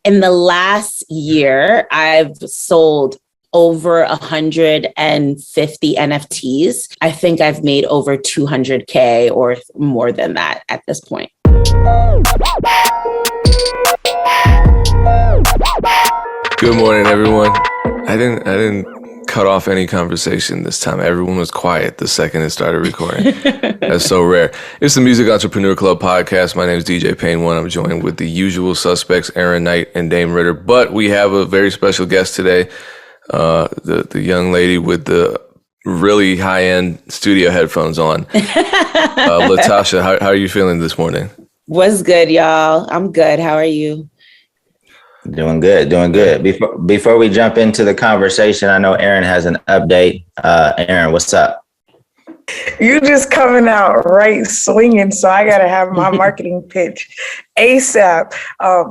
In the last year, I've sold over 150 NFTs. I think I've made over 200K or more than that at this point. Good morning, everyone. I didn't cut off any conversation this time. Everyone was quiet the second it started recording. That's so rare. It's the Music Entrepreneur Club podcast. My name is DJ Payne One. I'm joined with the usual suspects, Aaron Knight and Dame Ritter. But we have a very special guest today. The young lady with the really high-end studio headphones on. Latasha, how are you feeling this morning? What's good, y'all? I'm good. How are you? Doing good. Before we jump into the conversation, I know Aaron has an update. Aaron, what's up? You just coming out right swinging, so I gotta have my marketing pitch ASAP.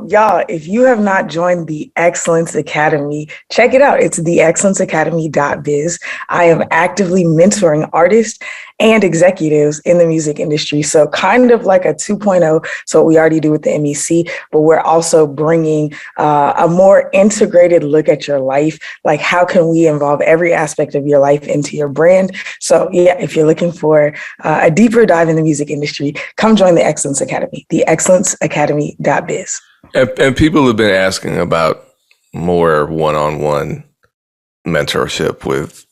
Y'all, if you have not joined the Excellence Academy, check it out. It's theexcellenceacademy.biz. I am actively mentoring artists and executives in the music industry. So kind of like a 2.0, so what we already do with the MEC, but we're also bringing a more integrated look at your life. Like, how can we involve every aspect of your life into your brand? So yeah, if you're looking for a deeper dive in the music industry, come join the Excellence Academy, theexcellenceacademy.biz. And people have been asking about more one-on-one mentorship with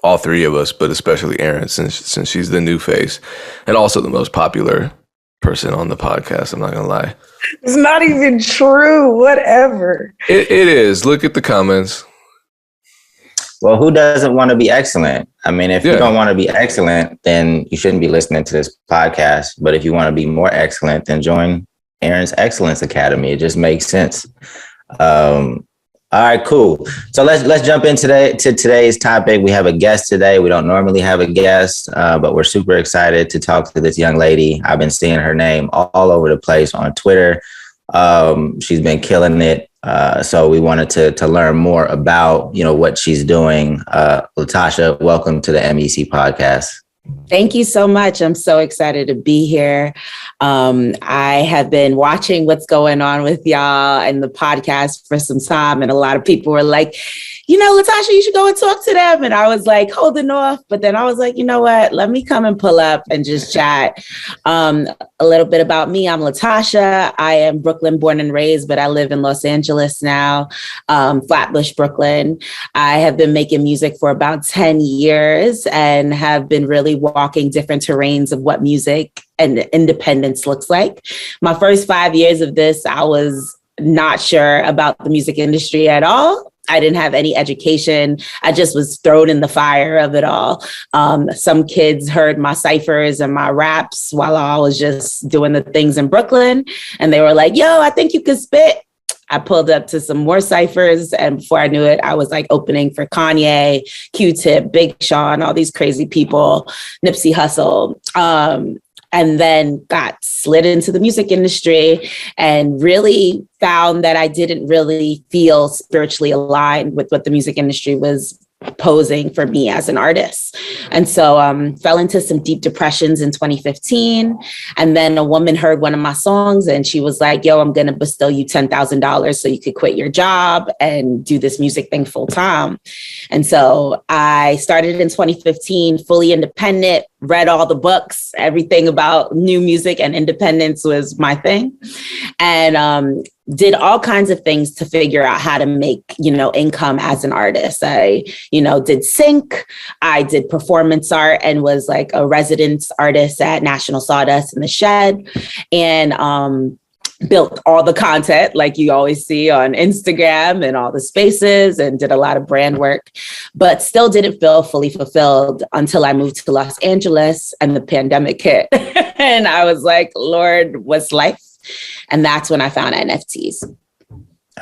all three of us, but especially Aaron, since she's the new face and also the most popular person on the podcast. I'm not gonna lie. It's not even true. Whatever. It is. Look at the comments. Well, who doesn't want to be excellent? I mean, if you don't want to be excellent, then you shouldn't be listening to this podcast. But if you want to be more excellent, then join Aaron's Excellence Academy. It just makes sense. All right, cool. So let's jump into today's topic. We have a guest today. We don't normally have a guest, but we're super excited to talk to this young lady. I've been seeing her name all over the place on Twitter. She's been killing it. So we wanted to learn more about, what she's doing. Latasha, welcome to the MEC Podcast. Thank you so much. I'm so excited to be here. I have been watching what's going on with y'all and the podcast for some time. And a lot of people were like, Latasha, you should go and talk to them. And I was like holding off. But then I was like, you know what? Let me come and pull up and just chat. A little bit about me. I'm Latasha. I am Brooklyn born and raised, but I live in Los Angeles now, Flatbush, Brooklyn. I have been making music for about 10 years and have been really walking different terrains of what music and independence looks like. My first 5 years of this, I was not sure about the music industry at all. I didn't have any education. I just was thrown in the fire of it all. Some kids heard my ciphers and my raps while I was just doing the things in Brooklyn. And they were like, yo, I think you could spit. I pulled up to some more ciphers. And before I knew it, I was like opening for Kanye, Q-Tip, Big Sean, all these crazy people, Nipsey Hussle. And then got slid into the music industry and really found that I didn't really feel spiritually aligned with what the music industry was posing for me as an artist. And so fell into some deep depressions in 2015. And then a woman heard one of my songs and she was like, yo, I'm going to bestow you $10,000 so you could quit your job and do this music thing full time. And so I started in 2015, fully independent, read all the books, everything about new music and independence was my thing. And did all kinds of things to figure out how to make, income as an artist. I, did sync, I did performance art and was like a residence artist at National Sawdust in the Shed. And built all the content like you always see on Instagram and all the spaces and did a lot of brand work, but still didn't feel fully fulfilled until I moved to Los Angeles and the pandemic hit. And I was like, Lord, what's life? And that's when I found NFTs.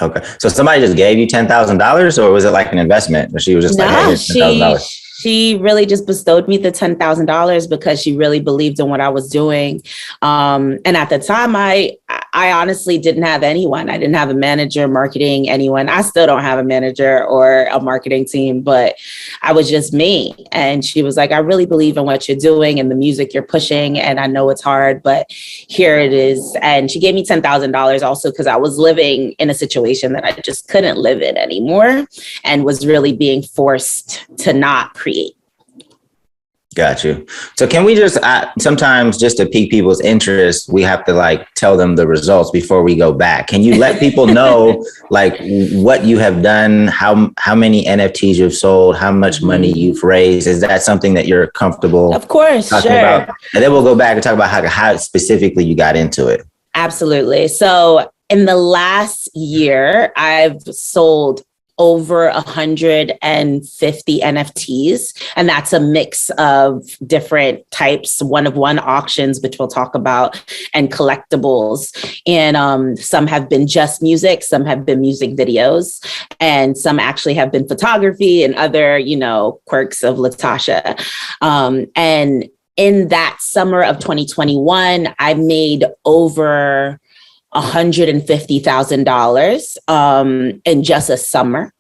Okay. So somebody just gave you $10,000 or was it like an investment? Or she was just like, hey, here's $10,000? She really just bestowed me the $10,000 because she really believed in what I was doing. And at the time, I honestly didn't have anyone. I didn't have a manager, marketing, anyone. I still don't have a manager or a marketing team, but I was just me. And she was like, I really believe in what you're doing and the music you're pushing. And I know it's hard, but here it is. And she gave me $10,000 also because I was living in a situation that I just couldn't live in anymore and was really being forced to not create. Got you. So can we just, sometimes just to pique people's interest, we have to like tell them the results before we go back. Can you let people know like what you have done, how many NFTs you've sold, how much money you've raised? Is that something that you're comfortable? Of course, talking sure. about? And then we'll go back and talk about how specifically you got into it. Absolutely. So in the last year, I've sold over 150 NFTs. And that's a mix of different types, one-of-one auctions, which we'll talk about, and collectibles. And some have been just music, some have been music videos, and some actually have been photography and other, quirks of Latasha. And in that summer of 2021, I made over $150,000 in just a summer.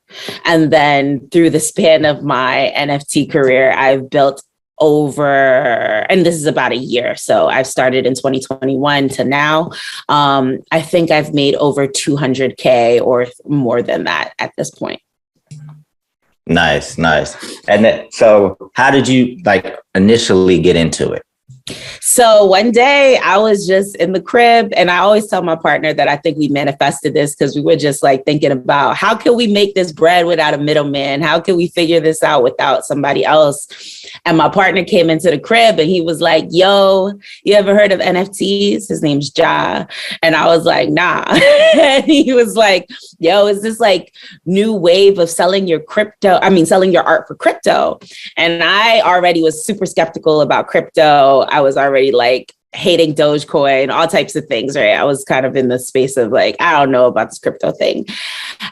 And then through the span of my NFT career, I've built over, and this is about a year. So I've started in 2021 to now. I think I've made over 200K or more than that at this point. Nice. And then, so how did you initially get into it? So one day I was just in the crib, and I always tell my partner that I think we manifested this because we were just thinking about how can we make this bread without a middleman? How can we figure this out without somebody else? And my partner came into the crib and he was like, yo, you ever heard of NFTs? His name's Ja. And I was like, nah. And he was like, yo, is this new wave of selling your art for crypto? And I already was super skeptical about crypto. I was already hating Dogecoin, all types of things, right? I was kind of in the space of I don't know about this crypto thing.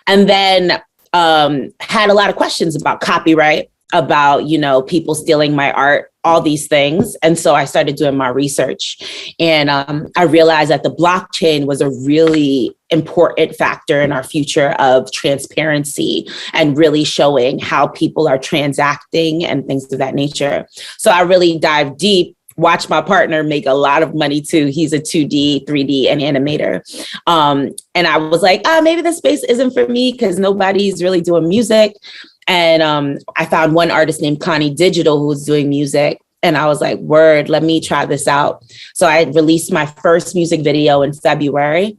And then had a lot of questions about copyright, about, people stealing my art, all these things. And so I started doing my research, and I realized that the blockchain was a really important factor in our future of transparency and really showing how people are transacting and things of that nature. So I really dived deep, watched my partner make a lot of money too. He's a 2D, 3D, and animator. And I was like, maybe this space isn't for me because nobody's really doing music. And I found one artist named Connie Digital who was doing music. And I was like, word, let me try this out. So I released my first music video in February.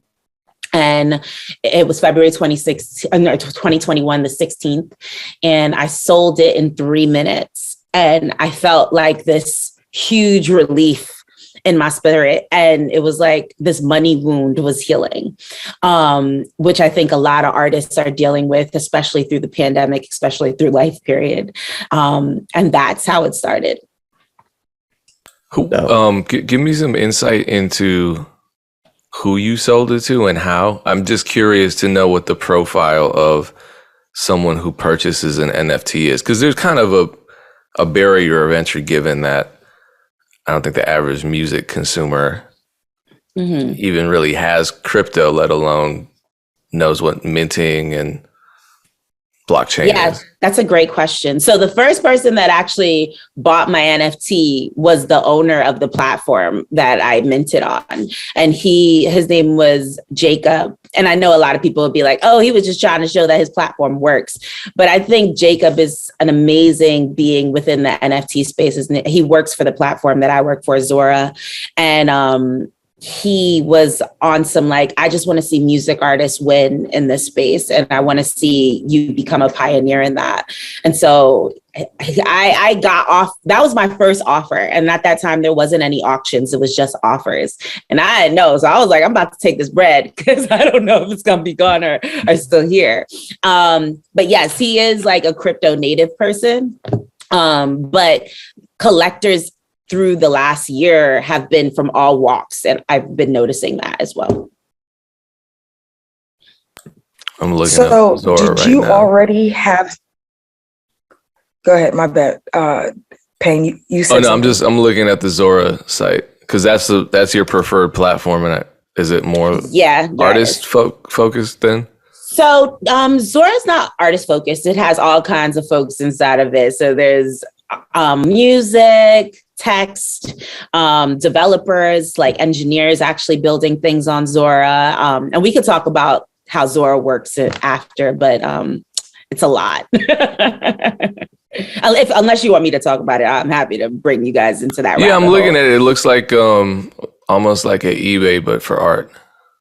And it was February 2021, the 16th. And I sold it in 3 minutes. And I felt like this huge relief in my spirit. And it was like this money wound was healing, which I think a lot of artists are dealing with, especially through the pandemic, especially through life period. And that's how it started. Give me some insight into who you sold it to and how. I'm just curious to know what the profile of someone who purchases an NFT is, because there's kind of a barrier of entry given that I don't think the average music consumer even really has crypto, let alone knows what minting and blockchain is. That's a great question. So the first person that actually bought my NFT was the owner of the platform that I minted on. And his name was Jacob. And I know a lot of people would be like, oh, he was just trying to show that his platform works. But I think Jacob is an amazing being within the NFT space. He works for the platform that I work for, Zora. And he was on some I just want to see music artists win in this space. And I want to see you become a pioneer in that. And so I got off. That was my first offer. And at that time, there wasn't any auctions. It was just offers. And I didn't know. So I was like, I'm about to take this bread because I don't know if it's going to be gone or still here. But yes, he is a crypto native person. But collectors through the last year have been from all walks. And I've been noticing that as well. I'm looking so at Zora did you right now. already have, Go ahead. My bad. Payne, you said. Oh no, something. I'm looking at the Zora site because that's your preferred platform, and is it more artist focused then? So Zora is not artist focused. It has all kinds of folks inside of it. So there's music, text, developers, like engineers actually building things on Zora. And we could talk about how Zora works after, but it's a lot. Unless you want me to talk about it, I'm happy to bring you guys into that. Yeah, I'm looking at it. It looks like almost like an eBay, but for art.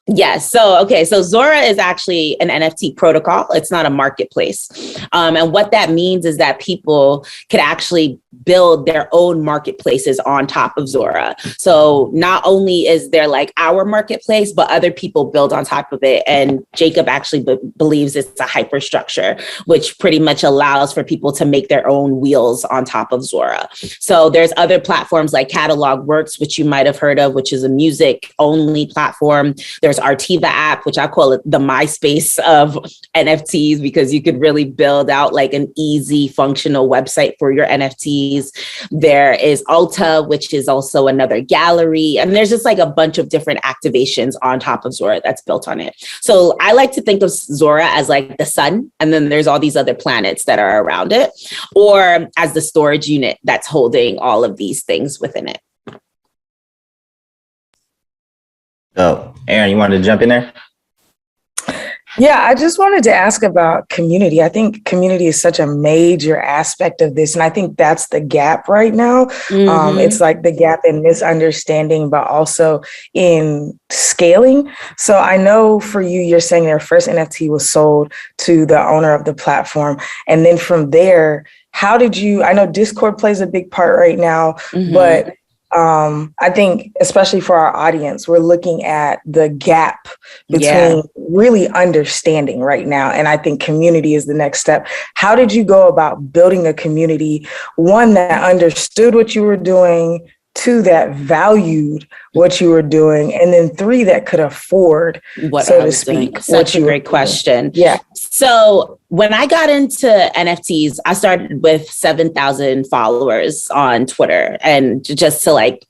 Yes. So Zora is actually an NFT protocol. It's not a marketplace. And what that means is that people could actually build their own marketplaces on top of Zora. So not only is there like our marketplace, but other people build on top of it. And Jacob actually believes it's a hyperstructure, which pretty much allows for people to make their own wheels on top of Zora. So there's other platforms like Catalog Works, which you might have heard of, which is a music only platform. There's Artiva app, which I call it the MySpace of NFTs, because you could really build out like an easy functional website for your NFTs. There is Alta, which is also another gallery. And there's just like a bunch of different activations on top of Zora that's built on it. So I like to think of Zora as like the sun, and then there's all these other planets that are around it, or as the storage unit that's holding all of these things within it. Oh, Aaron, you wanted to jump in there? Yeah, I just wanted to ask about community. I think community is such a major aspect of this. And I think that's the gap right now. Mm-hmm. It's like the gap in misunderstanding, but also in scaling. So I know for you, you're saying their first NFT was sold to the owner of the platform. And then from there, how did you, I know Discord plays a big part right now, mm-hmm. but I think, especially for our audience, we're looking at the gap between really understanding right now. And I think community is the next step. How did you go about building a community, one that understood what you were doing, two, that valued what you were doing, and then three, that could afford, what so to speak. Such a great question. Yeah. So when I got into NFTs, I started with 7,000 followers on Twitter, and just to like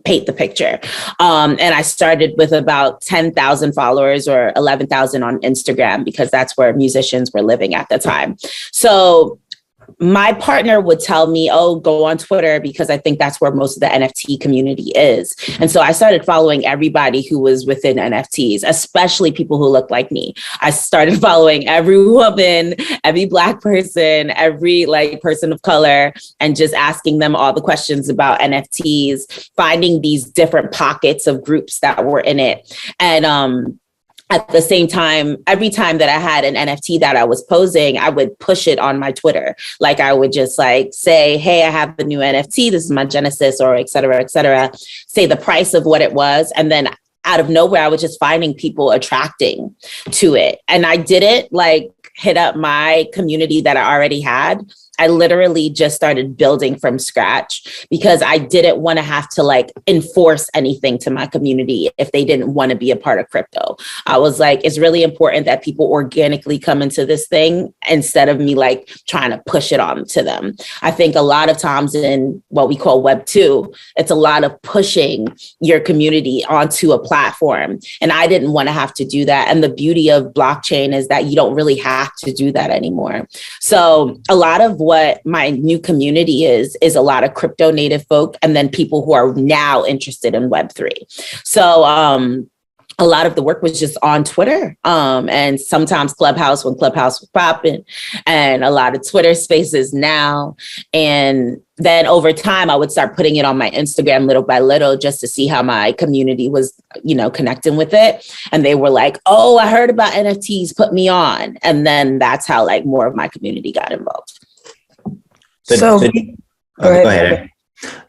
paint the picture. And I started with about 10,000 followers or 11,000 on Instagram, because that's where musicians were living at the time. So my partner would tell me, oh, go on Twitter, because I think that's where most of the NFT community is. And so I started following everybody who was within NFTs, especially people who look like me. I started following every woman, every Black person, every like person of color, and just asking them all the questions about NFTs, finding these different pockets of groups that were in it. And at the same time, every time that I had an NFT that I was posing, I would push it on my Twitter. Like I would just like say, hey, I have the new NFT. This is my Genesis, or et cetera, say the price of what it was. And then out of nowhere, I was just finding people attracting to it. And I didn't like hit up my community that I already had. I literally just started building from scratch, because I didn't want to have to like enforce anything to my community if they didn't want to be a part of crypto. I was like, it's really important that people organically come into this thing instead of me like trying to push it on to them. I think a lot of times in what we call Web 2, it's a lot of pushing your community onto a platform. And I didn't want to have to do that. And the beauty of blockchain is that you don't really have to do that anymore. So a lot of what my new community is a lot of crypto native folk, and then people who are now interested in Web3. So a lot of the work was just on Twitter, and sometimes Clubhouse when Clubhouse was popping, and a lot of Twitter spaces now. And then over time, I would start putting it on my Instagram little by little, just to see how my community was, connecting with it. And they were like, oh, I heard about NFTs, put me on. And then that's how like more of my community got involved. Go ahead.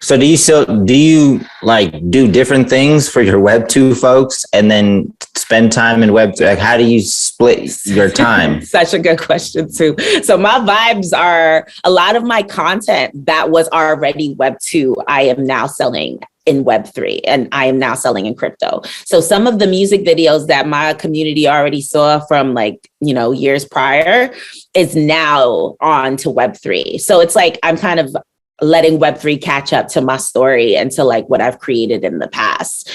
So do you like do different things for your Web 2 folks and then spend time in Web 3? Like, how do you split your time? Such a good question too. So my vibes are a lot of my content that was already Web 2, I am now selling in Web3, and I am now selling in crypto. So some of the music videos that my community already saw from like, years prior is now on to Web3. So it's like, I'm kind of letting Web3 catch up to my story and to like what I've created in the past.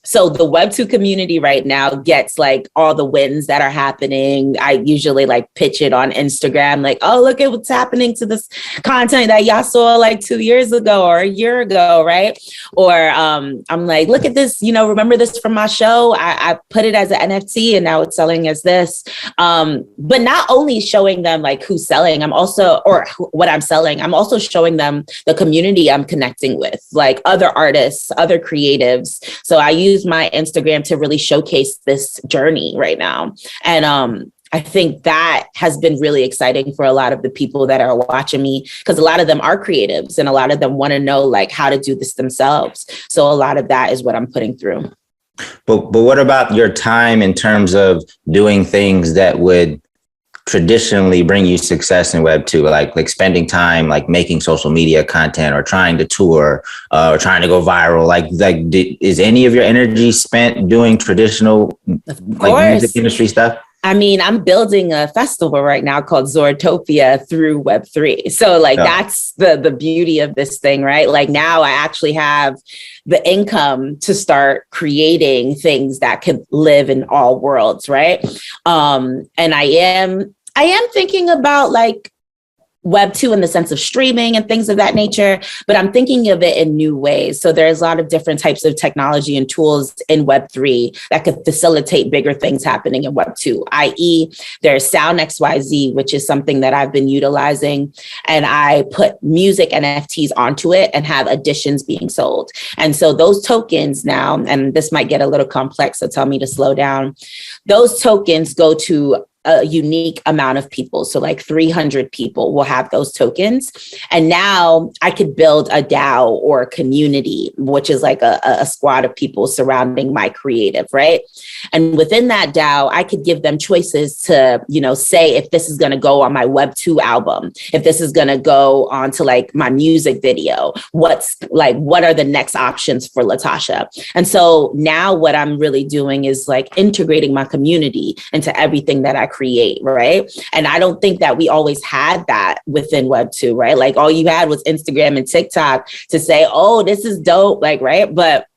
So the Web2 community right now gets like all the wins that are happening. I usually like pitch it on Instagram, like, oh, look at what's happening to this content that y'all saw like 2 years ago or a year ago, right? Or I'm like, look at this, remember this from my show? I put it as an NFT and now it's selling as this. But not only showing them like who's selling, what I'm selling, I'm also showing them the community I'm connecting with, like other artists, other creatives. So I use my Instagram to really showcase this journey right now. And I think that has been really exciting for a lot of the people that are watching me, because a lot of them are creatives and a lot of them want to know like how to do this themselves. So a lot of that is what I'm putting through. But what about your time in terms of doing things that would traditionally bring you success in Web 2, like spending time, like making social media content or trying to tour or trying to go viral? Is any of your energy spent doing traditional like music industry stuff? I mean, I'm building a festival right now called Zoratopia through Web3. So like, that's the beauty of this thing, right? Like now I actually have the income to start creating things that could live in all worlds, right? And I am thinking about like Web 2 in the sense of streaming and things of that nature, but I'm thinking of it in new ways. So there's a lot of different types of technology and tools in Web 3 that could facilitate bigger things happening in Web 2, i.e. there's Sound XYZ, which is something that I've been utilizing, and I put music NFTs onto it and have editions being sold. And so those tokens now, and this might get a little complex, so tell me to slow down. Those tokens go to a unique amount of people. So like 300 people will have those tokens. And now I could build a DAO or a community, which is like a squad of people surrounding my creative, right? And within that DAO, I could give them choices to, say if this is going to go on my Web 2 album, if this is going to go on to like my music video, what are the next options for Latasha? And so now what I'm really doing is like integrating my community into everything that I create, right? And I don't think that we always had that within Web 2, right? Like all you had was Instagram and TikTok to say, oh, this is dope, like, right? But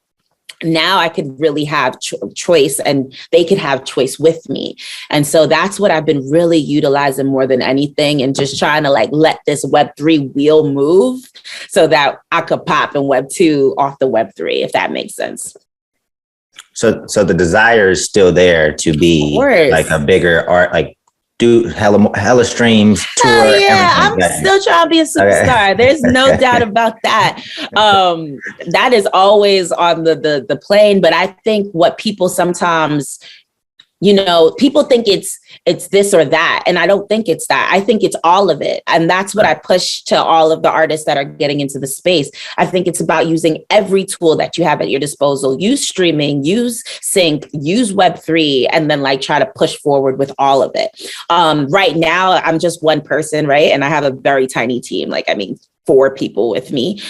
now I could really have choice and they could have choice with me. And so that's what I've been really utilizing more than anything, and just trying to like let this Web3 wheel move so that I could pop in Web 2 off the Web3, if that makes sense. So the desire is still there to be like a bigger art, like do hella streams, tour. Hell yeah, I'm still trying to be a superstar. Okay. There's no doubt about that. That is always on the plane. But I think what people sometimes, people think it's this or that. And I don't think it's that. I think it's all of it. And that's what I push to all of the artists that are getting into the space. I think it's about using every tool that you have at your disposal. Use streaming, use sync, use Web3, and then like try to push forward with all of it. Right now, I'm just one person, right? And I have a very tiny team, 4 people with me.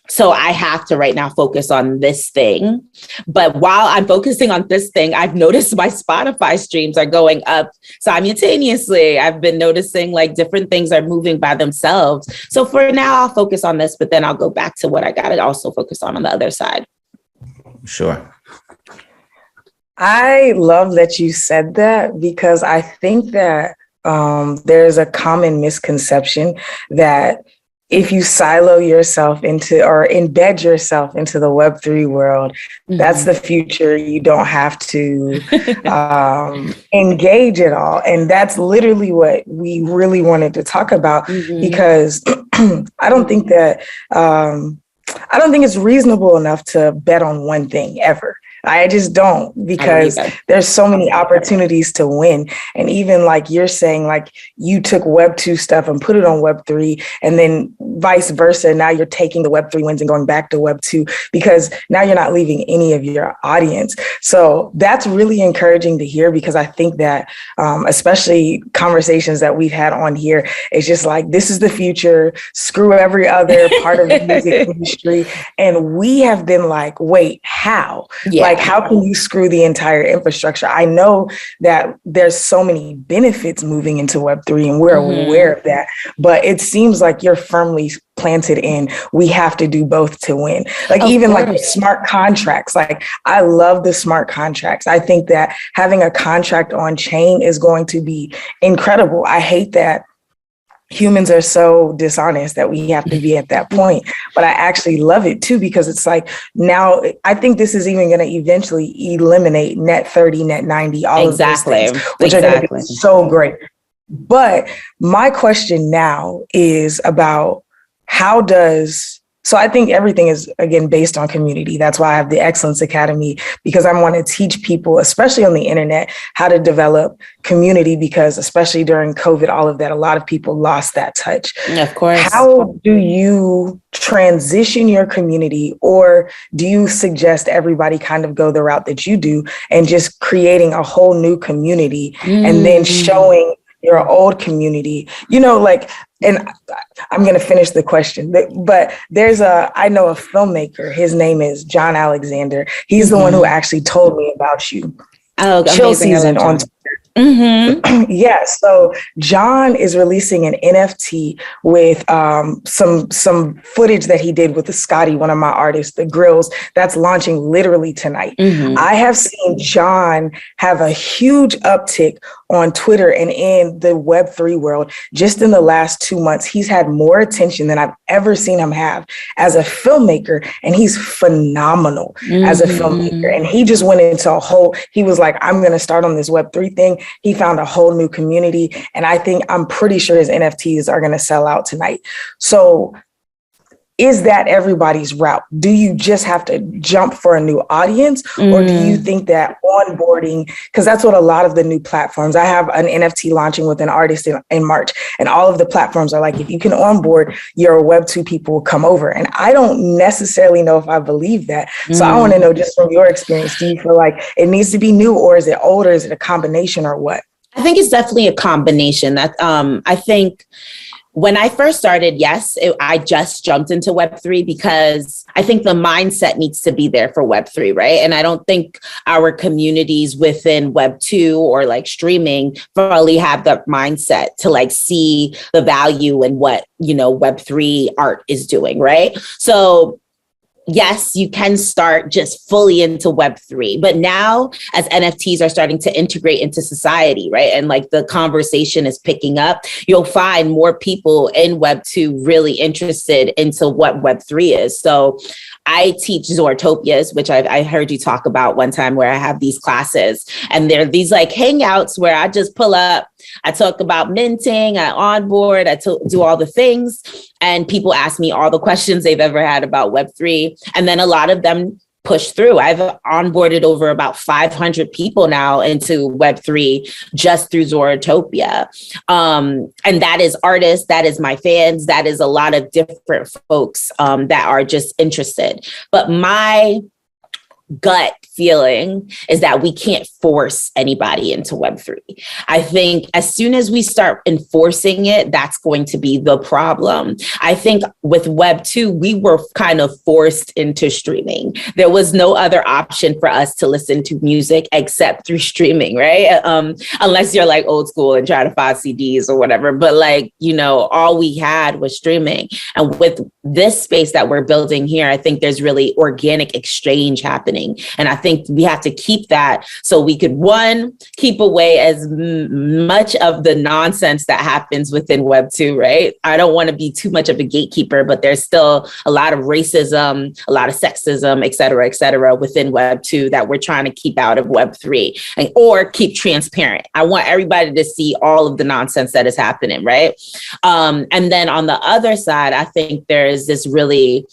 So I have to right now focus on this thing. But while I'm focusing on this thing, I've noticed my Spotify streams are going up simultaneously. I've been noticing like different things are moving by themselves. So for now, I'll focus on this, but then I'll go back to what I got to also focus on the other side. Sure. I love that you said that, because I think that there's a common misconception that if you silo yourself into or embed yourself into the Web3 world, that's the future. You don't have to engage at all. And that's literally what we really wanted to talk about, because I don't think it's reasonable enough to bet on one thing ever. I just don't, because there's so many opportunities to win. And even like you're saying, like you took Web 2 stuff and put it on Web 3, and then vice versa. Now you're taking the Web 3 wins and going back to Web 2, because now you're not leaving any of your audience. So that's really encouraging to hear, because I think that especially conversations that we've had on here, it's just like, this is the future, screw every other part of the music industry. And we have been like, wait, how? Like, how can you screw the entire infrastructure? I know that there's so many benefits moving into Web3, and we're aware of that, but it seems like you're firmly planted in, we have to do both to win. Like, even like smart contracts, like I love the smart contracts. I think that having a contract on chain is going to be incredible. I hate that humans are so dishonest that we have to be at that point. But I actually love it too, because it's like, now I think this is even going to eventually eliminate net 30, net 90, all of those things, which are going to be so great. But my question now is about so I think everything is, again, based on community. That's why I have the Excellence Academy, because I want to teach people, especially on the internet, how to develop community, because especially during COVID, all of that, a lot of people lost that touch. Of course. How do you transition your community, or do you suggest everybody kind of go the route that you do and just creating a whole new community and then showing your old community, like, and I'm going to finish the question, but I know a filmmaker, his name is John Alexander. He's the one who actually told me about you. Oh, Chill Season on Twitter. Yeah, so John is releasing an NFT with some footage that he did with the Scotty, one of my artists, the Grills, that's launching literally tonight. I have seen John have a huge uptick on Twitter and in the Web3 world. Just in the last 2 months, he's had more attention than I've ever seen him have as a filmmaker, and he's phenomenal as a filmmaker. And he just went into he was like, I'm going to start on this Web3 thing. He found a whole new community, and I'm pretty sure his NFTs are going to sell out tonight. So is that everybody's route? Do you just have to jump for a new audience, or do you think that onboarding, because that's what a lot of the new platforms, I have an NFT launching with an artist in March, and all of the platforms are like, if you can onboard, your Web2 people will come over. And I don't necessarily know if I believe that. So I want to know, just from your experience, do you feel like it needs to be new, or is it old, or is it a combination, or what? I think it's definitely a combination. I think when I first started, I just jumped into Web3 because I think the mindset needs to be there for Web3, right? And I don't think our communities within Web2 or like streaming probably have that mindset to like see the value in what, Web3 art is doing, right? So yes, you can start just fully into Web3, but now as NFTs are starting to integrate into society, right? And like the conversation is picking up, you'll find more people in Web2 really interested into what Web3 is. So I teach Zortopias, which I heard you talk about one time, where I have these classes, and they're these like hangouts where I just pull up, I talk about minting, I onboard, I do all the things, and people ask me all the questions they've ever had about Web3. And then a lot of them push through. I've onboarded over about 500 people now into Web3 just through Zoratopia. And that is artists, that is my fans, that is a lot of different folks that are just interested. But my gut feeling is that we can't force anybody into Web3. I think as soon as we start enforcing it, that's going to be the problem. I think with Web2, we were kind of forced into streaming. There was no other option for us to listen to music except through streaming, right? Unless you're like old school and try to find CDs or whatever. But like, all we had was streaming. And with this space that we're building here, I think there's really organic exchange happening. And I think we have to keep that so we could, one, keep away as much of the nonsense that happens within Web2, right? I don't want to be too much of a gatekeeper, but there's still a lot of racism, a lot of sexism, et cetera, within Web2 that we're trying to keep out of Web3 or keep transparent. I want everybody to see all of the nonsense that is happening, right? And then on the other side, I think there is this really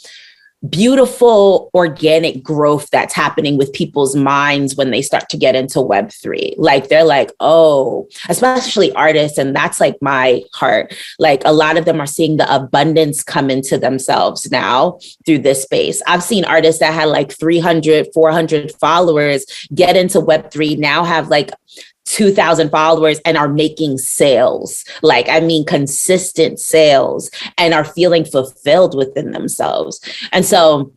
beautiful organic growth that's happening with people's minds when they start to get into Web3. Like they're like, oh, especially artists. And that's like my heart. Like a lot of them are seeing the abundance come into themselves now through this space. I've seen artists that had like 300, 400 followers get into Web3, now have like 2,000 followers and are making sales, like, I mean, consistent sales, and are feeling fulfilled within themselves. And so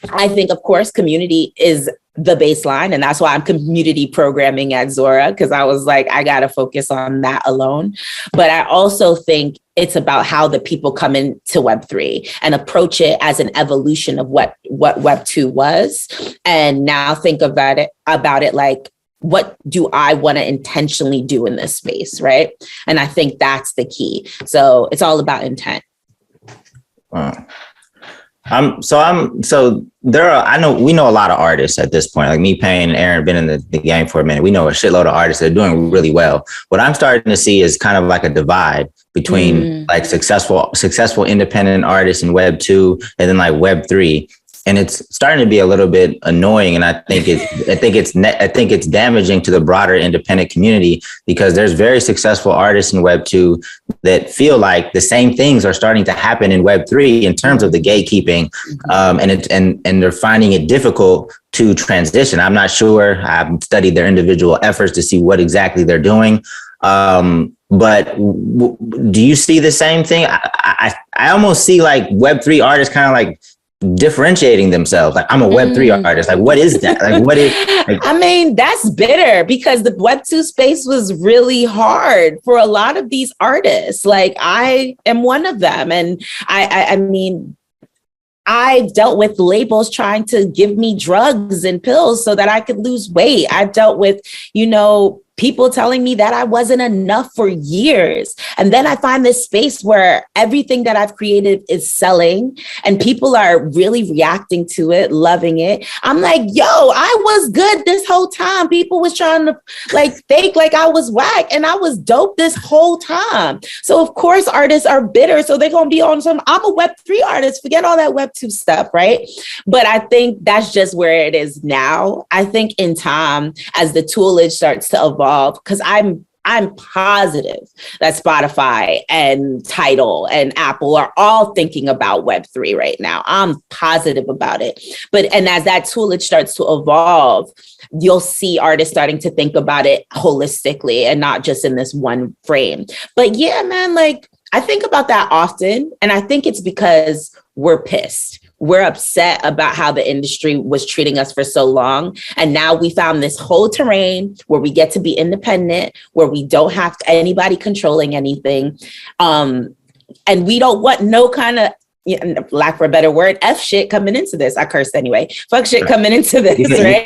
I think, of course, community is the baseline. And that's why I'm community programming at Zora, because I was like, I got to focus on that alone. But I also think it's about how the people come into Web3 and approach it as an evolution of what Web2 was. And now think about it like, what do I want to intentionally do in this space, right? And I think that's the key. So it's all about intent. Wow. We know a lot of artists at this point, like me, Payne, and Aaron been in the game for a minute. We know a shitload of artists that are doing really well. What I'm starting to see is kind of like a divide between like successful independent artists in Web 2 and then like Web 3. And it's starting to be a little bit annoying. And I think it's damaging to the broader independent community, because there's very successful artists in Web 2 that feel like the same things are starting to happen in Web 3 in terms of the gatekeeping. And they're finding it difficult to transition. I'm not sure. I've studied their individual efforts to see what exactly they're doing. But do you see the same thing? I almost see like Web 3 artists kind of like differentiating themselves. Like, I'm a Web3 artist. Like, what is that? Like, what is, like, I mean, that's bitter, because the Web2 space was really hard for a lot of these artists. Like, I am one of them. And I mean, I've dealt with labels trying to give me drugs and pills so that I could lose weight. I've dealt with, people telling me that I wasn't enough for years. And then I find this space where everything that I've created is selling and people are really reacting to it, loving it. I'm like, yo, I was good this whole time. People was trying to like fake like I was whack, and I was dope this whole time. So of course artists are bitter. So they're going to be on some, I'm a Web3 artist, forget all that Web2 stuff, right? But I think that's just where it is now. I think in time, as the toolage starts to evolve, because I'm positive that Spotify and Tidal and Apple are all thinking about Web3 right now. I'm positive about it. And as that toolage starts to evolve, you'll see artists starting to think about it holistically and not just in this one frame. But yeah, man, like I think about that often. And I think it's because we're pissed. We're upset about how the industry was treating us for so long. And now we found this whole terrain where we get to be independent, where we don't have anybody controlling anything. And we don't want no kind of, lack for a better word, F shit coming into this. I cursed anyway. Fuck shit coming into this, right?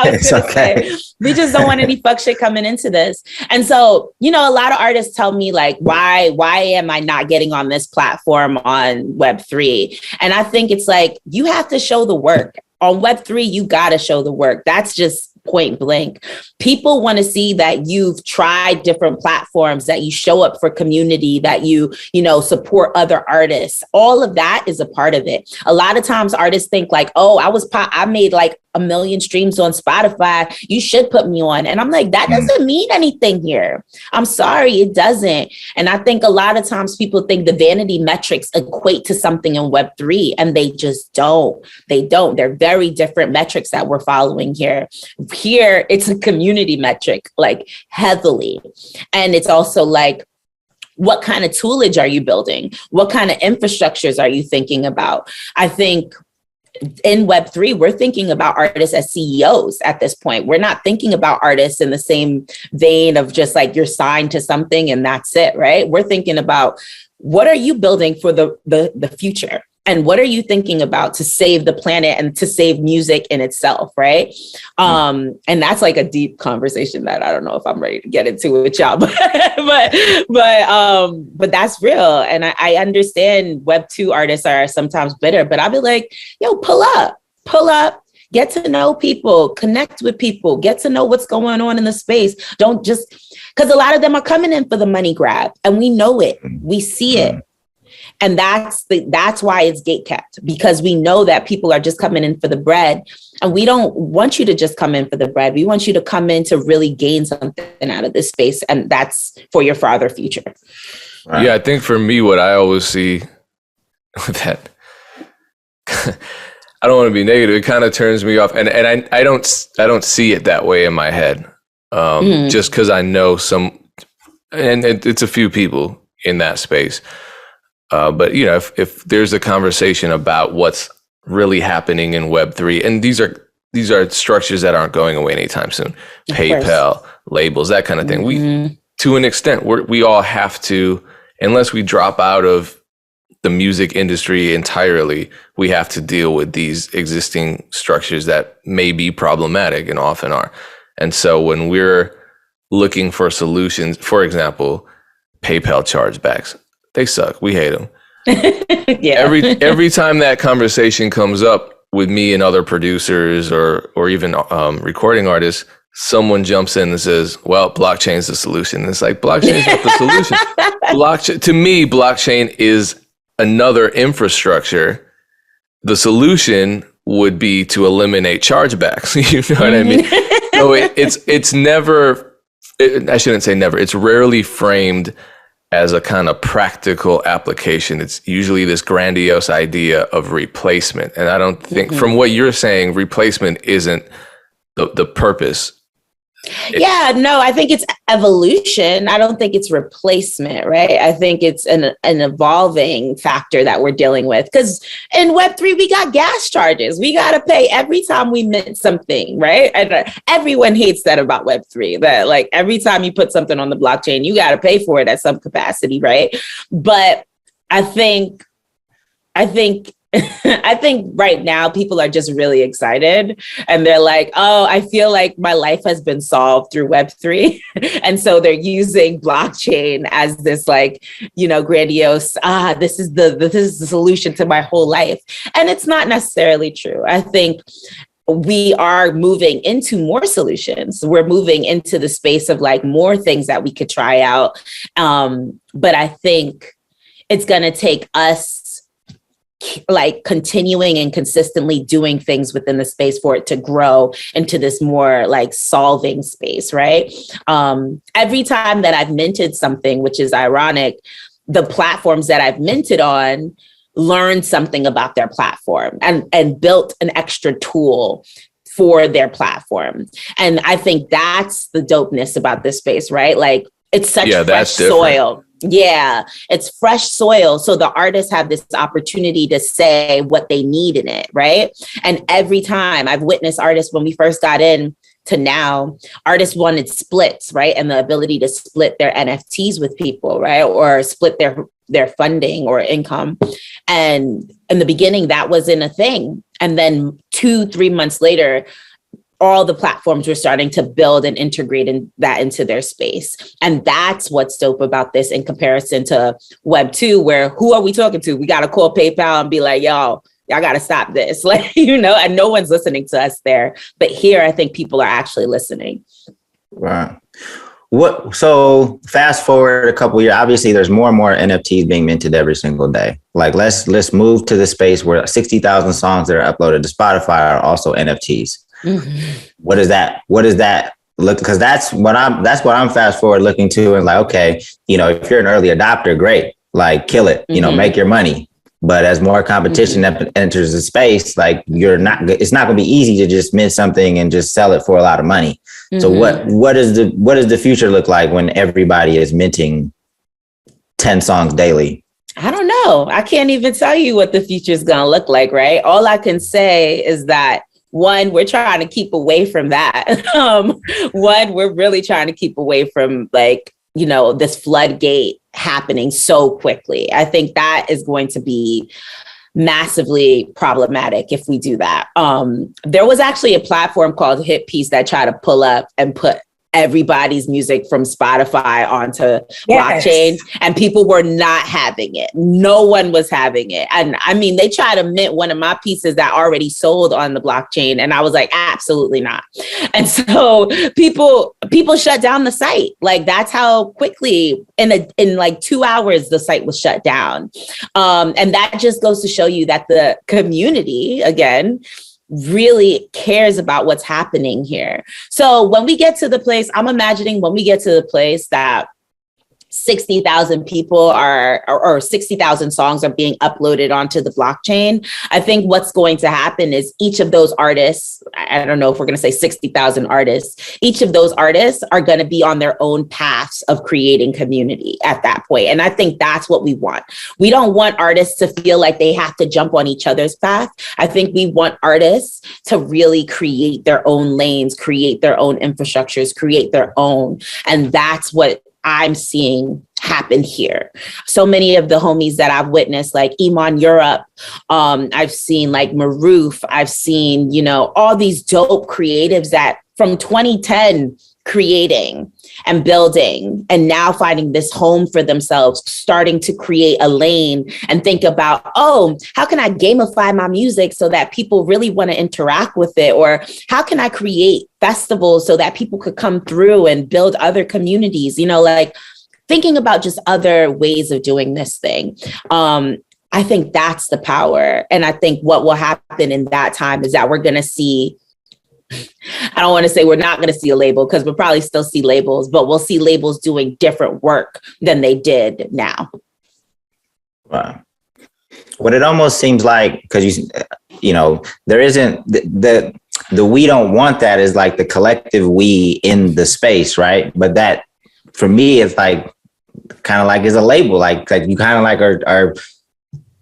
It's okay. We just don't want any fuck shit coming into this. And so, a lot of artists tell me like, why am I not getting on this platform on Web3? And I think it's like, you have to show the work. On Web3, you got to show the work. That's just point blank. People want to see that you've tried different platforms, that you show up for community, that you support other artists. All of that is a part of it. A lot of times artists think like, oh, I made like 1 million streams on Spotify. You should put me on. And I'm like, that doesn't mean anything here. I'm sorry, it doesn't. And I think a lot of times people think the vanity metrics equate to something in Web3, and they just don't. They don't. They're very different metrics that we're following here. Here, it's a community metric, like heavily. And it's also like, what kind of toolage are you building? What kind of infrastructures are you thinking about? I think in Web3, we're thinking about artists as CEOs at this point. We're not thinking about artists in the same vein of just like you're signed to something and that's it, right? We're thinking about what are you building for the future? And what are you thinking about to save the planet and to save music in itself, right? And that's like a deep conversation that I don't know if I'm ready to get into with y'all, but that's real. And I understand Web2 artists are sometimes bitter, but I'll be like, yo, pull up, get to know people, connect with people, get to know what's going on in the space. Don't just, because a lot of them are coming in for the money grab, and we know it, we see it. And that's why it's gatekept, because we know that people are just coming in for the bread, and we don't want you to just come in for the bread. We want you to come in to really gain something out of this space, and that's for your farther future. Right. Yeah, I think for me, what I always see with that, I don't want to be negative. It kind of turns me off, and I don't see it that way in my head, just because I know some, and it's a few people in that space. But you know, if there's a conversation about what's really happening in Web3, and these are structures that aren't going away anytime soon, PayPal, labels, that kind of thing. We, to an extent, we all have to, unless we drop out of the music industry entirely, we have to deal with these existing structures that may be problematic and often are. And so when we're looking for solutions, for example, PayPal chargebacks, they suck. We hate them. Yeah. Every time that conversation comes up with me and other producers or even recording artists, someone jumps in and says, well, blockchain's the solution. And it's like, blockchain's not the solution. To me, blockchain is another infrastructure. The solution would be to eliminate chargebacks. You know what I mean? So it's never, I shouldn't say never, it's rarely framed as a kind of practical application. It's usually this grandiose idea of replacement. And I don't think, from what you're saying, replacement isn't the purpose. I think it's evolution. I don't think it's replacement, right? I think it's an evolving factor that we're dealing with. Because in Web3, we got gas charges. We got to pay every time we mint something, right? And everyone hates that about Web3, that like every time you put something on the blockchain, you got to pay for it at some capacity, right? But I think I think right now people are just really excited, and they're like, oh, I feel like my life has been solved through Web3. And so they're using blockchain as this like, grandiose, this is the solution to my whole life. And it's not necessarily true. I think we are moving into more solutions. We're moving into the space of like more things that we could try out. But I think it's going to take us like continuing and consistently doing things within the space for it to grow into this more like solving space, right? Every time that I've minted something, which is ironic, the platforms that I've minted on learned something about their platform and built an extra tool for their platform. And I think that's the dopeness about this space, right? Like it's such fresh soil. Yeah, it's fresh soil. So the artists have this opportunity to say what they need in it, right? And every time I've witnessed artists, when we first got in to now, artists wanted splits, right? And the ability to split their NFTs with people, right? Or split their funding or income. And in the beginning, that wasn't a thing. And then 2-3 months later, all the platforms were starting to build and integrate that into their space. And that's what's dope about this in comparison to Web 2, where who are we talking to? We got to call PayPal and be like, y'all got to stop this. Like, and no one's listening to us there. But here, I think people are actually listening. Right. So fast forward a couple of years, obviously there's more and more NFTs being minted every single day. Like let's move to the space where 60,000 songs that are uploaded to Spotify are also NFTs. Mm-hmm. What is that look? Because that's what I'm fast forward looking to, and like, okay, if you're an early adopter, great, like kill it, make your money. But as more competition enters the space, like it's not going to be easy to just mint something and just sell it for a lot of money. Mm-hmm. So what does the future look like when everybody is minting 10 songs daily? I don't know. I can't even tell you what the future is going to look like, right? All I can say is that one, we're trying to keep away from that. We're really trying to keep away from this floodgate happening so quickly. I think that is going to be massively problematic if we do that. There was actually a platform called Hit Piece that tried to pull up and put everybody's music from Spotify onto blockchain, and people were not having it. No one was having it. And I mean, they tried to mint one of my pieces that already sold on the blockchain. And I was like, absolutely not. And so people shut down the site. Like, that's how quickly in like 2 hours, the site was shut down. And that just goes to show you that the community, again, really cares about what's happening here. So when we get to the place, I'm imagining when we get to the place that 60,000 people or 60,000 songs are being uploaded onto the blockchain, I think what's going to happen is each of those artists, I don't know if we're going to say 60,000 artists, each of those artists are going to be on their own paths of creating community at that point. And I think that's what we want. We don't want artists to feel like they have to jump on each other's path. I think we want artists to really create their own lanes, create their own infrastructures, create their own. And that's what I'm seeing happen here. So many of the homies that I've witnessed, like Iman Europe, I've seen like Maroof, I've seen, all these dope creatives that from 2010 creating and building and now finding this home for themselves, starting to create a lane and think about, how can I gamify my music so that people really want to interact with it? Or how can I create festivals so that people could come through and build other communities, like thinking about just other ways of doing this thing. I think that's the power. And I think what will happen in that time is that we're going to see, I don't want to say we're not going to see a label, because we'll probably still see labels, but we'll see labels doing different work than they did now. Wow. What it almost seems like, because there isn't the we don't want that is like the collective we in the space, right? But that for me is like kind of like is a label, like you kind of like are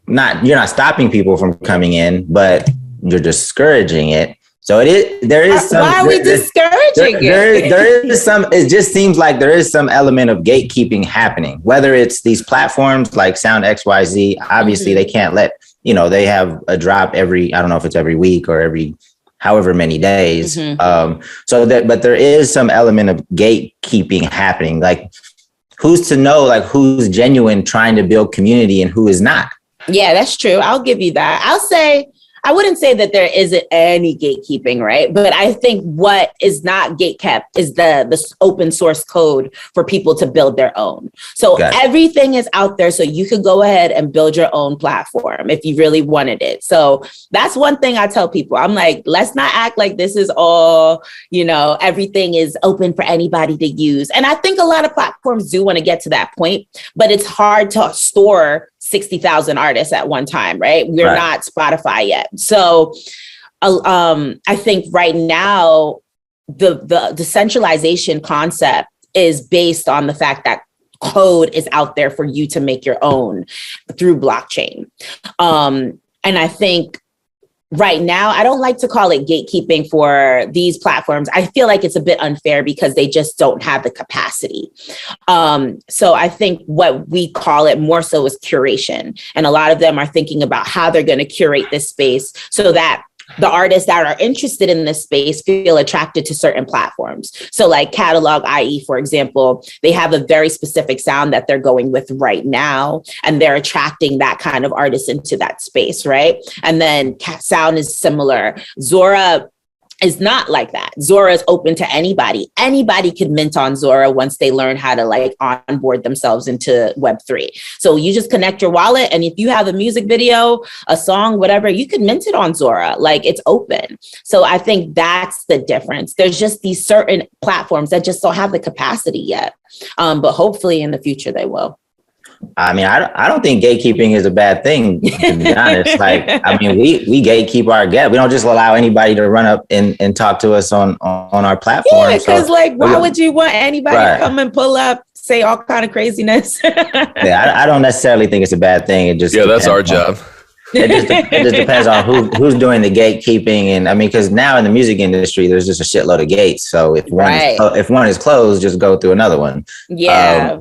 not, you're not stopping people from coming in, but you're discouraging it. So there is some. Why are we discouraging it? There is some. It just seems like there is some element of gatekeeping happening. Whether it's these platforms like Sound XYZ, obviously they can't let they have a drop every, I don't know if it's every week or every however many days. But there is some element of gatekeeping happening. Like, who's to know like who's genuine trying to build community and who is not? Yeah, that's true. I'll give you that. I wouldn't say that there isn't any gatekeeping, right? But I think what is not gatekept is the open source code for people to build their own. So everything is out there, so you could go ahead and build your own platform if you really wanted it. So that's one thing I tell people. I'm like, let's not act like this is all, everything is open for anybody to use. And I think a lot of platforms do want to get to that point, but it's hard to store 60,000 artists at one time, right? We're not Spotify yet. So I think right now, the decentralization concept is based on the fact that code is out there for you to make your own through blockchain. And I think right now, I don't like to call it gatekeeping for these platforms. I feel like it's a bit unfair because they just don't have the capacity. So I think what we call it more so is curation. And a lot of them are thinking about how they're going to curate this space so that the artists that are interested in this space feel attracted to certain platforms. So like Catalog IE, for example, they have a very specific sound that they're going with right now, and they're attracting that kind of artist into that space, right? And then Sound is similar. Zora is not like that. Zora is open to anybody. Anybody could mint on Zora once they learn how to like onboard themselves into Web3. So you just connect your wallet, and if you have a music video, a song, whatever, you can mint it on Zora. Like, it's open. So I think that's the difference. There's just these certain platforms that just don't have the capacity yet. But hopefully in the future they will. I mean, I don't think gatekeeping is a bad thing, to be honest. Like, I mean, we gatekeep our guests. We don't just allow anybody to run up and talk to us on our platform. Yeah, because why would you want anybody to come and pull up, say all kind of craziness? I don't necessarily think it's a bad thing. It just that's our job. It just depends on who's doing the gatekeeping. And I mean, because now in the music industry, there's just a shitload of gates. So if one is closed, just go through another one. Yeah.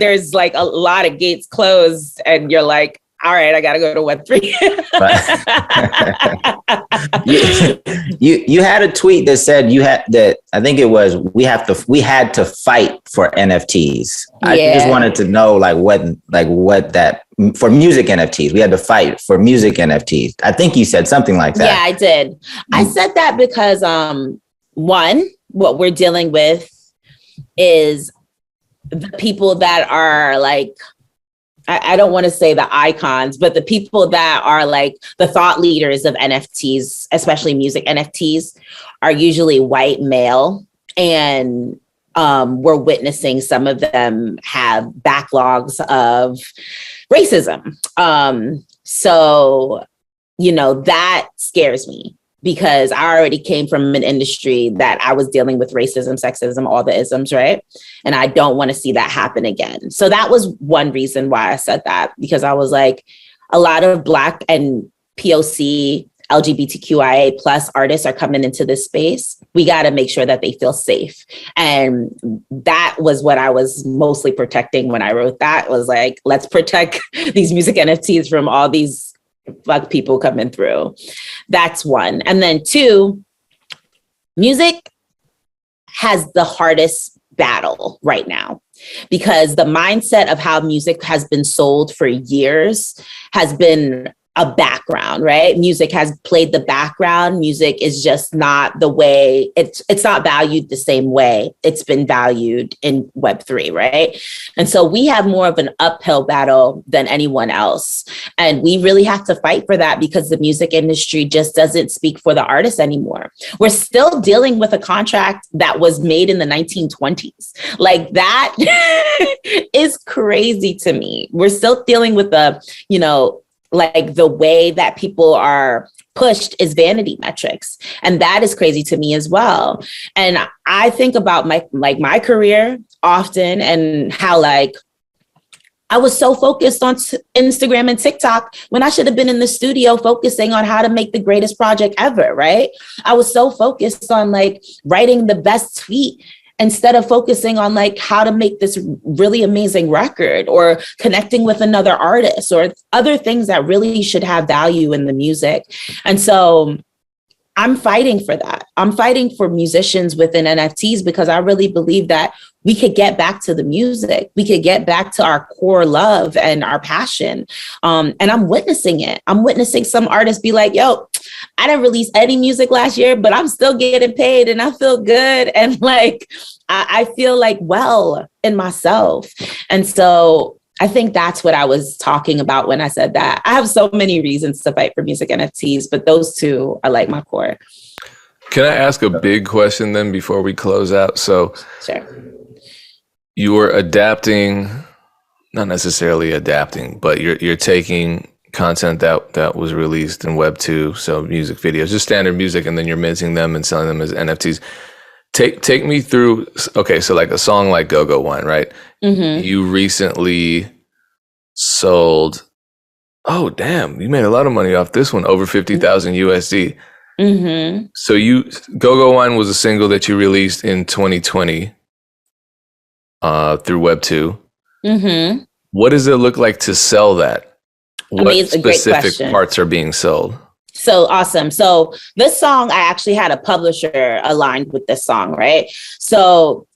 There's like a lot of gates closed, and you're like, all right, I got to go to Web3. you had a tweet that said I think it was, we had to fight for NFTs. Yeah. I just wanted to know what that, for music NFTs, we had to fight for music NFTs. I think you said something like that. Yeah, I did. I said that because one, what we're dealing with is the people that are like, I don't want to say the icons, but the people that are like the thought leaders of NFTs, especially music NFTs, are usually white male. And we're witnessing some of them have backlogs of racism. So, that scares me, because I already came from an industry that I was dealing with racism, sexism, all the isms, right? And I don't want to see that happen again. So that was one reason why I said that, because I was like, a lot of Black and POC, LGBTQIA plus artists are coming into this space. We got to make sure that they feel safe. And that was what I was mostly protecting when I wrote that, was like, let's protect these music NFTs from all these Black people coming through. That's one. And then two, music has the hardest battle right now, because the mindset of how music has been sold for years has been a background, right? Music has played the background. Music is just not the way, it's not valued the same way it's been valued in Web3, right? And so we have more of an uphill battle than anyone else. And we really have to fight for that, because the music industry just doesn't speak for the artists anymore. We're still dealing with a contract that was made in the 1920s. Like, that is crazy to me. We're still dealing with like the way that people are pushed is vanity metrics. And that is crazy to me as well. And I think about my career often, and how like I was so focused on Instagram and TikTok when I should have been in the studio focusing on how to make the greatest project ever, right? I was so focused on like writing the best tweet, instead of focusing on like how to make this really amazing record, or connecting with another artist, or other things that really should have value in the music. And so I'm fighting for that. I'm fighting for musicians within NFTs, because I really believe that we could get back to the music. We could get back to our core love and our passion. And I'm witnessing it. I'm witnessing some artists be like, yo, I didn't release any music last year, but I'm still getting paid and I feel good. And like, I feel like well in myself. And so I think that's what I was talking about when I said that. I have so many reasons to fight for music NFTs, but those two are like my core. Can I ask a big question then before we close out? So sure. You were adapting, not necessarily adapting, but you're taking content that was released in Web 2, so music videos, just standard music, and then you're minting them and selling them as NFTs. Take me through, okay, so like a song like Go Go Wine, right? Mm-hmm. You recently sold, oh damn, you made a lot of money off this one, over 50,000 USD. Mm-hmm. So Go Go Wine was a single that you released in 2020 through Web 2. Mm-hmm. What does it look like to sell that? What specific parts are being sold? So awesome. So this song, I actually had a publisher aligned with this song, right? So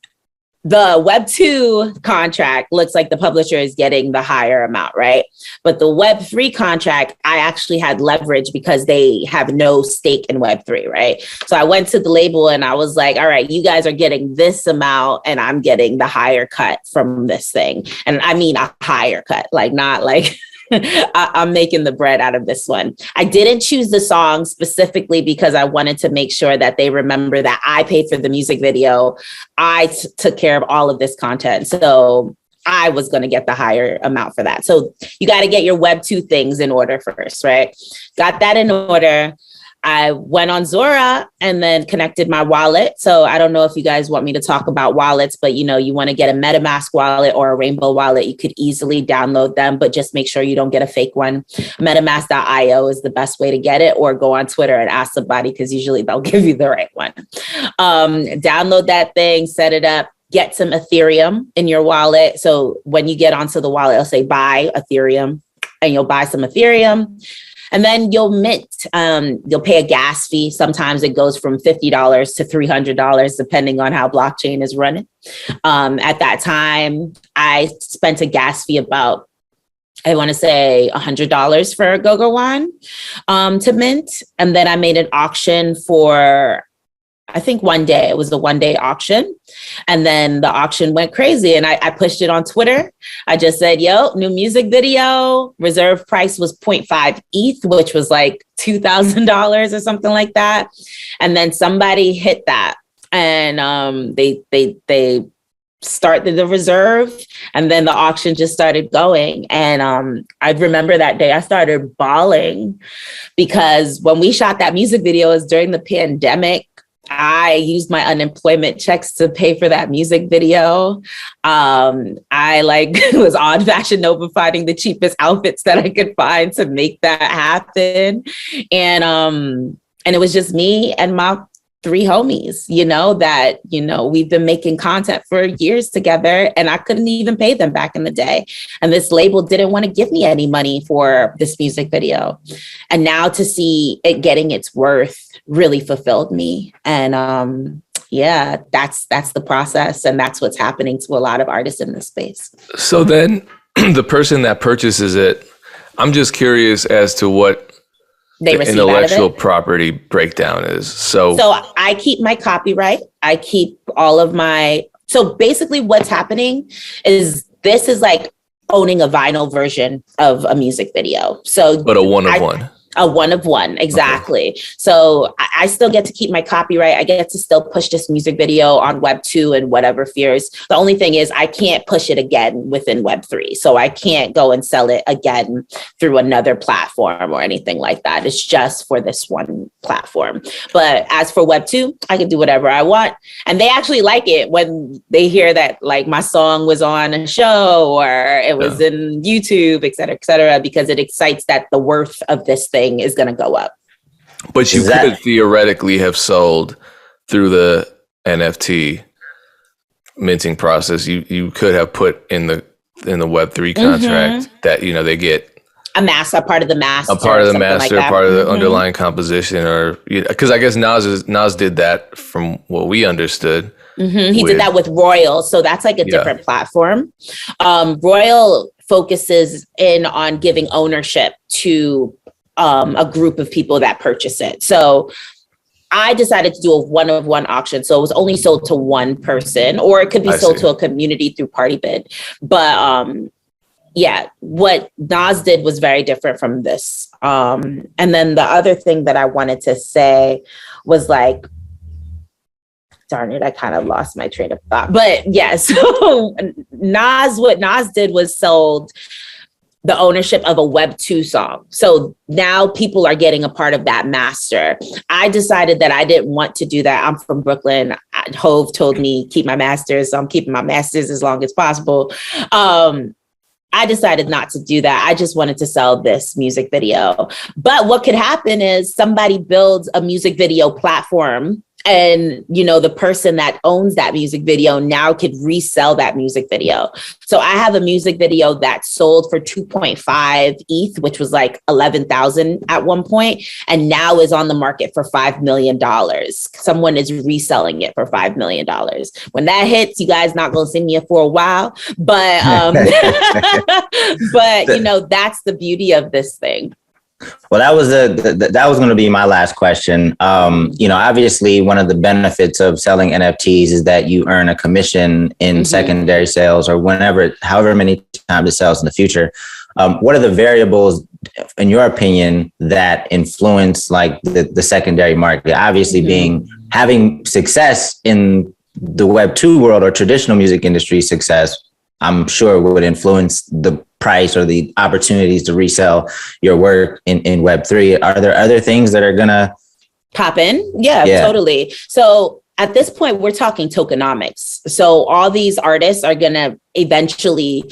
the Web 2 contract looks like the publisher is getting the higher amount, right? But the Web 3 contract, I actually had leverage because they have no stake in Web 3, right? So I went to the label and I was like, all right, you guys are getting this amount and I'm getting the higher cut from this thing. And I mean a higher cut, like not like... I'm making the bread out of this one. I didn't choose the song specifically because I wanted to make sure that they remember that I paid for the music video. I took care of all of this content. So I was going to get the higher amount for that. So you got to get your Web 2 things in order first, right? Got that in order. I went on Zora and then connected my wallet. So I don't know if you guys want me to talk about wallets, but you want to get a MetaMask wallet or a Rainbow wallet, you could easily download them, but just make sure you don't get a fake one. MetaMask.io is the best way to get it, or go on Twitter and ask somebody because usually they'll give you the right one. Download that thing, set it up. Get some Ethereum in your wallet. So when you get onto the wallet, it'll say buy Ethereum. and you'll buy some Ethereum. And then you'll mint, you'll pay a gas fee. Sometimes it goes from $50 to $300, depending on how blockchain is running. At that time, I spent a gas fee about, I want to say $100 for a Gogowan to mint. And then I made an auction for, I think one day. It was the 1 day auction. And then the auction went crazy and I pushed it on Twitter. I just said, yo, new music video. Reserve price was 0.5 ETH, which was like $2,000 or something like that. And then somebody hit that and they started the reserve, and then the auction just started going. And I remember that day I started bawling because when we shot that music video, it was during the pandemic. I used my unemployment checks to pay for that music video. I was on Fashion Nova finding the cheapest outfits that I could find to make that happen. And it was just me and my 3 homies, that, we've been making content for years together, and I couldn't even pay them back in the day. And this label didn't want to give me any money for this music video. And now to see it getting its worth really fulfilled me. And that's the process. And that's what's happening to a lot of artists in this space. So then the person that purchases it, I'm just curious as to what the intellectual property breakdown is. So I keep my copyright. I keep all of my, so basically what's happening is this is like owning a vinyl version of a music video. So, but a one of one. A one of one, exactly. Okay. So I still get to keep my copyright. I get to still push this music video on Web 2 and whatever fears. The only thing is I can't push it again within Web 3. So I can't go and sell it again through another platform or anything like that. It's just for this one platform. But as for Web 2, I can do whatever I want. And they actually like it when they hear that like my song was on a show or it was in YouTube, et cetera, because it excites that the worth of this thing is going to go up. But you could theoretically have sold through the NFT minting process. You could have put in the Web3 contract that they get a part of the master, part of the underlying composition, or because I guess Nas did that from what we understood. He did that with Royal, so that's like a different platform. Royal focuses in on giving ownership to a group of people that purchase it. So I decided to do a one of one auction. So it was only sold to one person, or it could be sold to a community through Party Bid. But what Nas did was very different from this. And then the other thing that I wanted to say was like, darn it, I kind of lost my train of thought. But so what Nas did was sold the ownership of a Web 2 song. So now people are getting a part of that master. I decided that I didn't want to do that. I'm from Brooklyn. Hove told me keep my masters. So I'm keeping my masters as long as possible. I decided not to do that. I just wanted to sell this music video. But what could happen is somebody builds a music video platform, and, the person that owns that music video now could resell that music video. So I have a music video that sold for 2.5 ETH, which was like 11,000 at one point, and now is on the market for $5 million. Someone is reselling it for $5 million. When that hits, you guys not going to see me for a while, but, that's the beauty of this thing. Well, that was going to be my last question. Obviously, one of the benefits of selling NFTs is that you earn a commission in secondary sales or however many times it sells in the future. What are the variables, in your opinion, that influence like the secondary market? Obviously, having success in the Web 2 world or traditional music industry success, I'm sure would influence the price or the opportunities to resell your work in Web 3. Are there other things that are going to pop in? Yeah, totally. So at this point, we're talking tokenomics. So all these artists are going to eventually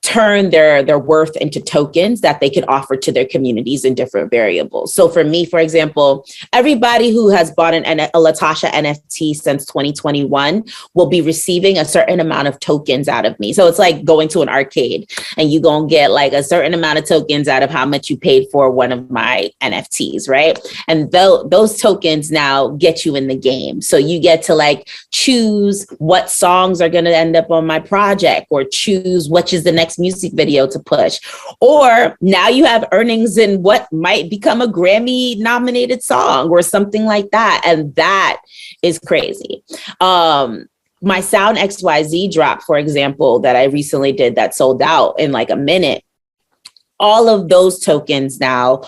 turn their worth into tokens that they could offer to their communities in different variables. So for me, for example, everybody who has bought a Latasha NFT since 2021 will be receiving a certain amount of tokens out of me. So it's like going to an arcade and you gonna get like a certain amount of tokens out of how much you paid for one of my NFTs, right? And those tokens now get you in the game. So you get to like choose what songs are gonna end up on my project, or choose which is the next music video to push. Or now you have earnings in what might become a Grammy nominated song or something like that. And that is crazy. My Sound XYZ drop, for example, that I recently did that sold out in like a minute. All of those tokens now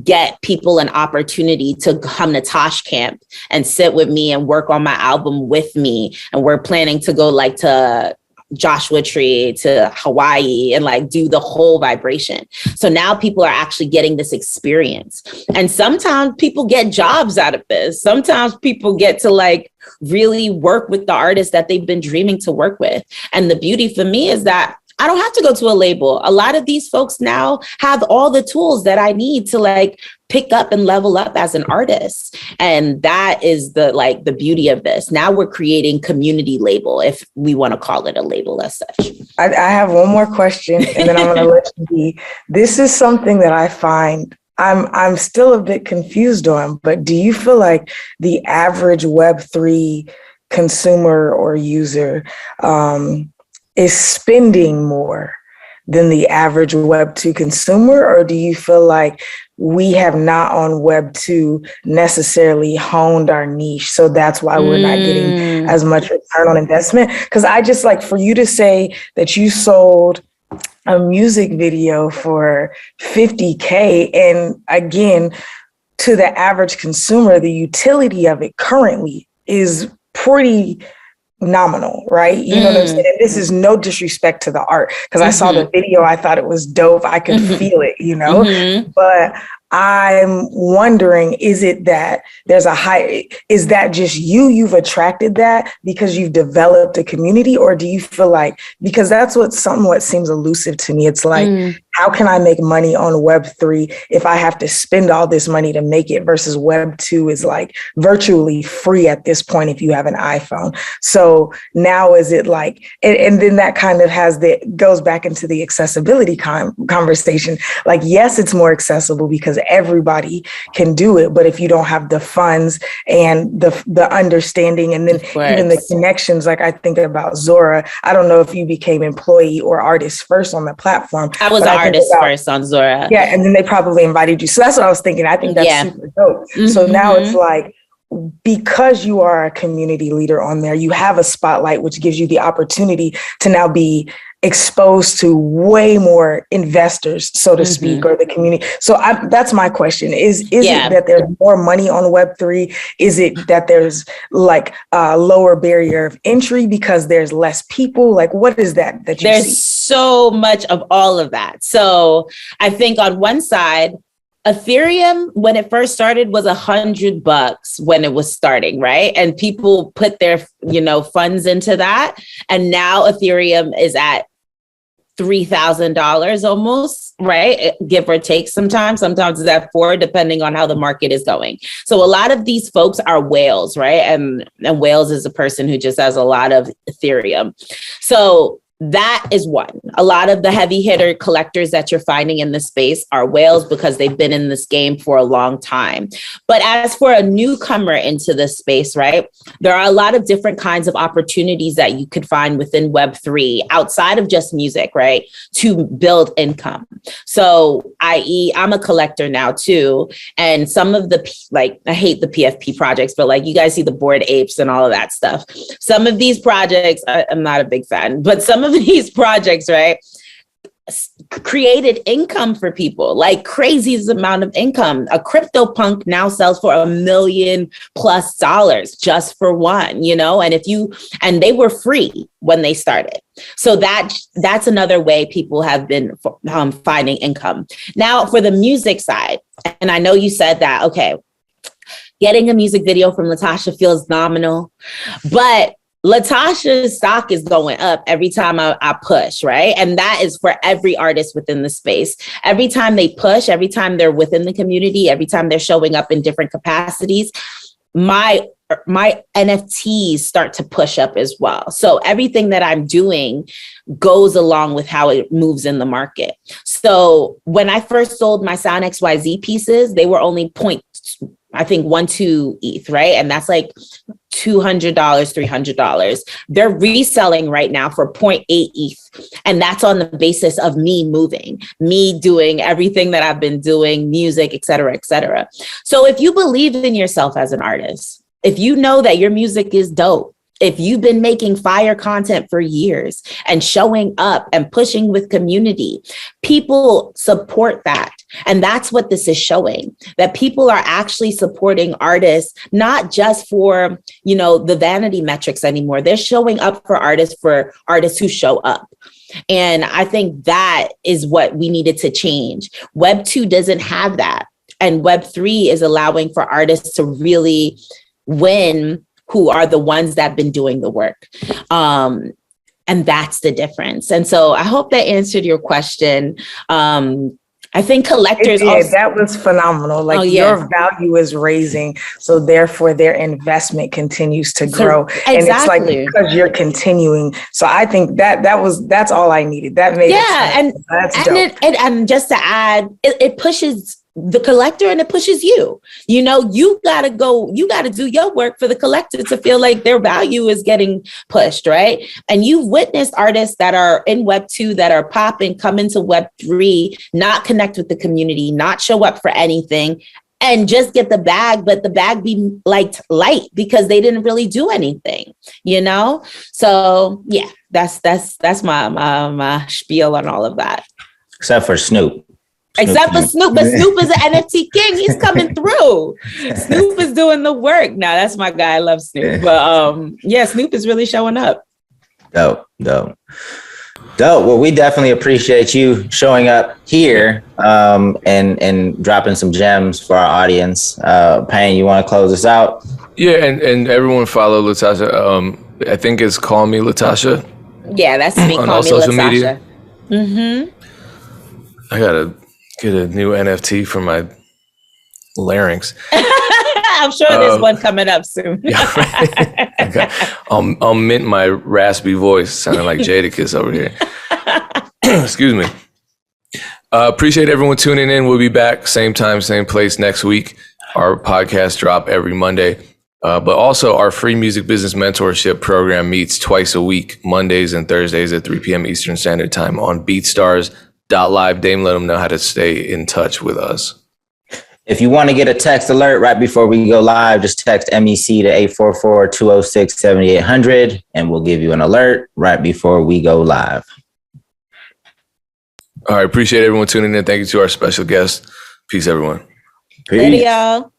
get people an opportunity to come to Tosh Camp and sit with me and work on my album with me. And we're planning to go like to Joshua Tree, to Hawaii, and like do the whole vibration. So now people are actually getting this experience. And sometimes people get jobs out of this. Sometimes people get to like really work with the artists that they've been dreaming to work with. And the beauty for me is that I don't have to go to a label. A lot of these folks now have all the tools that I need to like pick up and level up as an artist. And that is the beauty of this. Now we're creating community label, if we want to call it a label as such. I have one more question and then I'm going to let you be. This is something that I find I'm still a bit confused on, but do you feel like the average Web3 consumer or user is spending more than the average Web2 consumer? Or do you feel like we have not on Web2 necessarily honed our niche, so that's why we're not getting as much return on investment? Because I just like for you to say that you sold a music video for $50K, and again, to the average consumer, the utility of it currently is pretty nominal, right? You know what I'm saying? This is no disrespect to the art, because I saw the video, I thought it was dope. I could feel it, you know, but I'm wondering, is it that there's is that just you've attracted that because you've developed a community? Or do you feel like, because that's what somewhat seems elusive to me. It's like, how can I make money on Web3 if I have to spend all this money to make it, versus Web2 is like virtually free at this point if you have an iPhone. So now is it like, and then that kind of goes back into the accessibility conversation. Like, yes, it's more accessible because everybody can do it. But if you don't have the funds and the understanding, and then even the connections, like I think about Zora, I don't know if you became employee or artist first on the platform. I was artist first on Zora. Yeah. And then they probably invited you. So that's what I was thinking. I think that's super dope. So now it's like, because you are a community leader on there, you have a spotlight, which gives you the opportunity to now be exposed to way more investors, so to speak, or the community. So that's my question. Is it that there's more money on Web3? Is it that there's like a lower barrier of entry because there's less people? Like, what is that you there's see? So much of all of that. So I think on one side, Ethereum, when it first started, was $100 when it was starting, right? And people put their, funds into that. And now Ethereum is at $3,000 almost, right? Give or take sometimes. Sometimes it's at $4,000, depending on how the market is going. So a lot of these folks are whales, right? And whales is a person who just has a lot of Ethereum. So that is one. A lot of the heavy hitter collectors that you're finding in the space are whales because they've been in this game for a long time. But as for a newcomer into this space, right, there are a lot of different kinds of opportunities that you could find within Web3 outside of just music, right, to build income. So, i.e., I'm a collector now too. And some of the, I hate the PFP projects, but like you guys see the Bored Apes and all of that stuff. Some of these projects, I'm not a big fan, but some of these projects, right, created income for people, like craziest amount of income. A CryptoPunk now sells for $1 million+ just for one, and they were free when they started. So that's another way people have been finding income. Now for the music side, and I know you said that, okay, getting a music video from Latasha feels nominal, but Latasha's stock is going up every time I push, right? And that is for every artist within the space. Every time they push, every time they're within the community, every time they're showing up in different capacities, my NFTs start to push up as well. So everything that I'm doing goes along with how it moves in the market. So when I first sold my Sound XYZ pieces, they were only 1.2 ETH, right? And that's like $200, $300. They're reselling right now for 0.8 ETH. And that's on the basis of me moving, me doing everything that I've been doing, music, et cetera, et cetera. So if you believe in yourself as an artist, if you know that your music is dope, if you've been making fire content for years and showing up and pushing with community, people support that. And that's what this is showing, that people are actually supporting artists, not just for, the vanity metrics anymore. They're showing up for artists who show up. And I think that is what we needed to change. Web 2 doesn't have that. And Web 3 is allowing for artists to really win, who are the ones that have been doing the work. And that's the difference. And so I hope that answered your question. I think collectors also, that was phenomenal. Your value is raising, so therefore their investment continues to grow. Exactly. And it's like because you're continuing. So I think that's all I needed. That made sense. And just to add, it pushes the collector and it pushes you. You gotta do your work for the collector to feel like their value is getting pushed, right? And you've witnessed artists that are in Web 2 that are popping, come into Web 3, not connect with the community, not show up for anything, and just get the bag, but the bag be light because they didn't really do anything, So yeah, that's my spiel on all of that. Except for Snoop. Except for Snoop, but Snoop is an NFT king. He's coming through. Snoop is doing the work. Now that's my guy. I love Snoop, but Snoop is really showing up. Dope. Well, we definitely appreciate you showing up here and dropping some gems for our audience. Payne, you want to close us out? Yeah, and everyone follow Latasha. I think it's Call Me Latasha. Yeah, that's me. On Call all me social Latasha. Media. Mm-hmm. I gotta get a new NFT for my larynx. I'm sure there's one coming up soon. Yeah, right. Okay. I'll mint my raspy voice, sounding like Jadakiss over here. Excuse me. Appreciate everyone tuning in. We'll be back same time, same place next week. Our podcast drop every Monday. But also our free music business mentorship program meets twice a week, Mondays and Thursdays at 3 p.m. Eastern Standard Time on beatstars.live. Dame, let them know how to stay in touch with us. If you want to get a text alert right before we go live, just text MEC to 844-206-7800 and we'll give you an alert right before we go live. All right. Appreciate everyone tuning in. Thank you to our special guest. Peace, everyone. Peace. Later, y'all.